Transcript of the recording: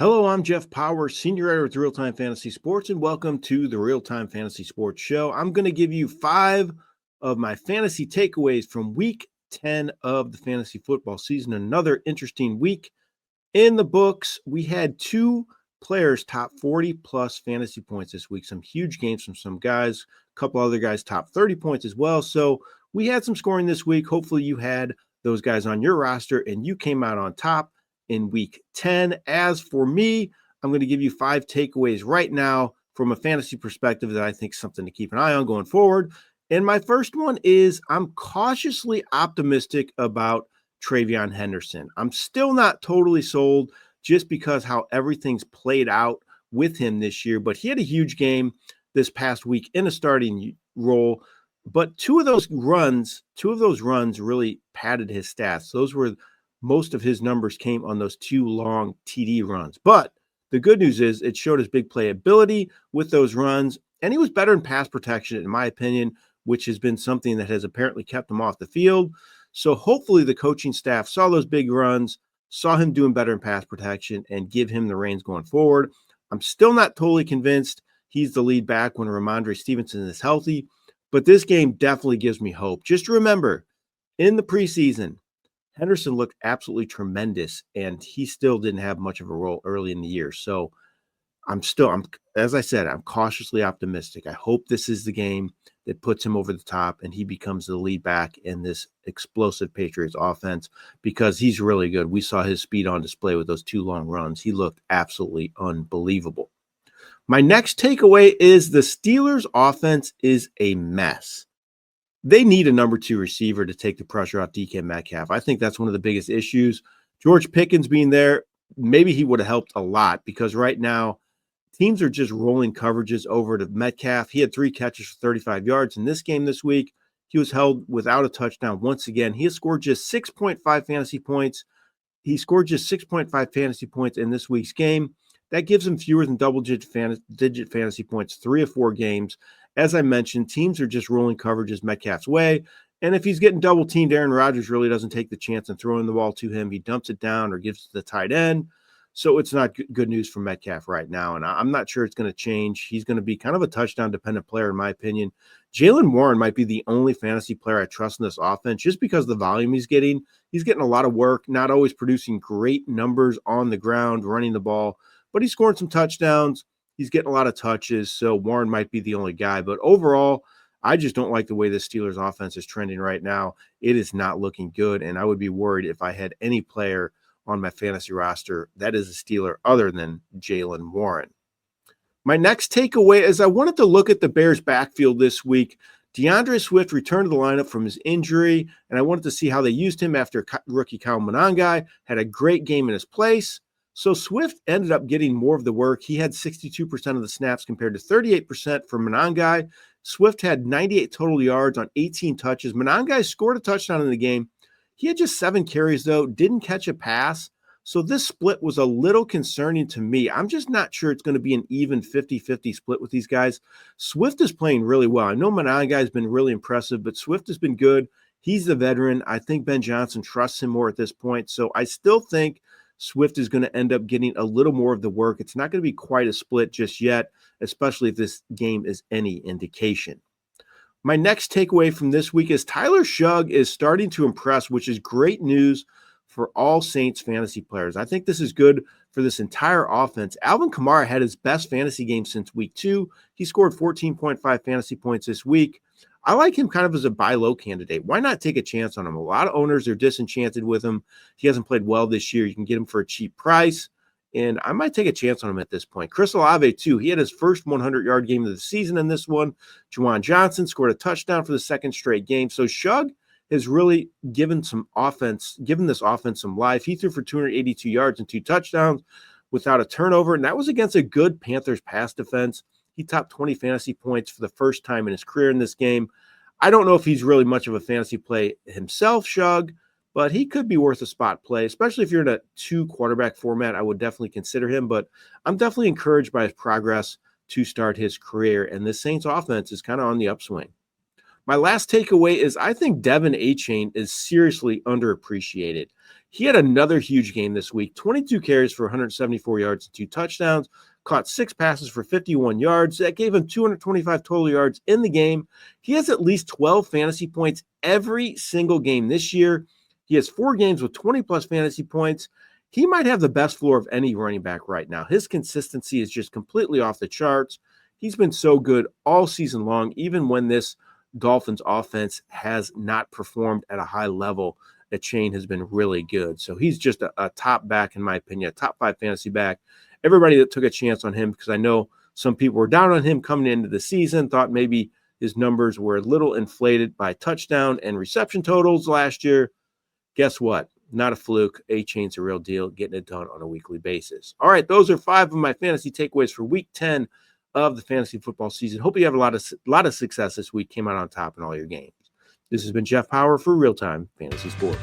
Hello, I'm Jeff Paur, Senior Editor with RealTime Fantasy Sports, and welcome to the RealTime Fantasy Sports Show. I'm going to give you 5 of my fantasy takeaways from Week 10 of the fantasy football season. Another interesting week in the books. We had 2 players top 40-plus fantasy points this week. Some huge games from some guys, a couple other guys top 30 points as well. So we had some scoring this week. Hopefully you had those guys on your roster and you came out on top in Week 10. As for me, I'm going to give you 5 takeaways right now from a fantasy perspective that I think is something to keep an eye on going forward. And my first one is I'm cautiously optimistic about Trayvon Henderson. I'm still not totally sold just because how everything's played out with him this year, but he had a huge game this past week in a starting role. But two of those runs really padded his stats. Those were most of his numbers came on those 2 long TD runs. But the good news is it showed his big playability with those runs, and he was better in pass protection, in my opinion, which has been something that has apparently kept him off the field. So hopefully the coaching staff saw those big runs, saw him doing better in pass protection, and give him the reins going forward. I'm still not totally convinced he's the lead back when Ramondre Stevenson is healthy, but this game definitely gives me hope. Just remember, in the preseason, Henderson looked absolutely tremendous, and he still didn't have much of a role early in the year. So as I said, I'm cautiously optimistic. I hope this is the game that puts him over the top and he becomes the lead back in this explosive Patriots offense because he's really good. We saw his speed on display with those 2 long runs. He looked absolutely unbelievable. My next takeaway is the Steelers' offense is a mess. They need a number 2 receiver to take the pressure off DK Metcalf. I think that's one of the biggest issues. George Pickens being there, maybe he would have helped a lot because right now teams are just rolling coverages over to Metcalf. He had 3 catches for 35 yards in this game this week. He was held without a touchdown once again. He has scored just 6.5 fantasy points. He scored just 6.5 fantasy points in this week's game. That gives him fewer than double-digit fantasy points 3 of 4 games. As I mentioned, teams are just rolling coverages Metcalf's way. And if he's getting double-teamed, Aaron Rodgers really doesn't take the chance in throwing the ball to him. He dumps it down or gives it to the tight end. So it's not good news for Metcalf right now. And I'm not sure it's going to change. He's going to be kind of a touchdown-dependent player, in my opinion. Jaylen Warren might be the only fantasy player I trust in this offense just because of the volume he's getting. He's getting a lot of work, not always producing great numbers on the ground, running the ball, but he's scoring some touchdowns. He's getting a lot of touches, so Warren might be the only guy. But overall, I just don't like the way the Steelers offense is trending right now. It is not looking good, and I would be worried if I had any player on my fantasy roster that is a Steeler other than Jaylen Warren. My next takeaway is I wanted to look at the Bears' backfield this week. DeAndre Swift returned to the lineup from his injury, and I wanted to see how they used him after rookie Kyle Monangai had a great game in his place. So Swift ended up getting more of the work. He had 62% of the snaps compared to 38% for Monangai. Swift had 98 total yards on 18 touches. Monangai scored a touchdown in the game. He had just 7 carries, though, didn't catch a pass. So this split was a little concerning to me. I'm just not sure it's going to be an even 50-50 split with these guys. Swift is playing really well. I know Monangai has been really impressive, but Swift has been good. He's the veteran. I think Ben Johnson trusts him more at this point. So I still think Swift is going to end up getting a little more of the work. It's not going to be quite a split just yet, especially if this game is any indication. My next takeaway from this week is Tyler Shugg is starting to impress, which is great news for all Saints fantasy players. I think this is good for this entire offense. Alvin Kamara had his best fantasy game since week 2. He scored 14.5 fantasy points this week. I like him kind of as a buy low candidate. Why not take a chance on him? A lot of owners are disenchanted with him. He hasn't played well this year. You can get him for a cheap price, and I might take a chance on him at this point. Chris Olave, too. He had his first 100-yard game of the season in this one. Juwan Johnson scored a touchdown for the second straight game. So Shugg has really given this offense some life. He threw for 282 yards and 2 touchdowns without a turnover, and that was against a good Panthers pass defense. He topped 20 fantasy points for the first time in his career in this game. I don't know if he's really much of a fantasy play himself, Shugg, but he could be worth a spot play, especially if you're in a 2-quarterback format. I would definitely consider him, but I'm definitely encouraged by his progress to start his career, and the Saints offense is kind of on the upswing. My last takeaway is I think Devin Achane is seriously underappreciated. He had another huge game this week, 22 carries for 174 yards and 2 touchdowns, caught 6 passes for 51 yards. That gave him 225 total yards in the game. He has at least 12 fantasy points every single game this year. He has 4 games with 20-plus fantasy points. He might have the best floor of any running back right now. His consistency is just completely off the charts. He's been so good all season long, even when this Dolphins offense has not performed at a high level. Achane has been really good. So he's just a top back, in my opinion, a top 5 fantasy back. Everybody that took a chance on him, because I know some people were down on him coming into the season, thought maybe his numbers were a little inflated by touchdown and reception totals last year. Guess what? Not a fluke. Achane's a real deal, getting it done on a weekly basis. All right, those are 5 of my fantasy takeaways for week 10 of the fantasy football season. Hope you have a lot of success this week, came out on top in all your games. This has been Jeff Paur for RealTime Fantasy Sports.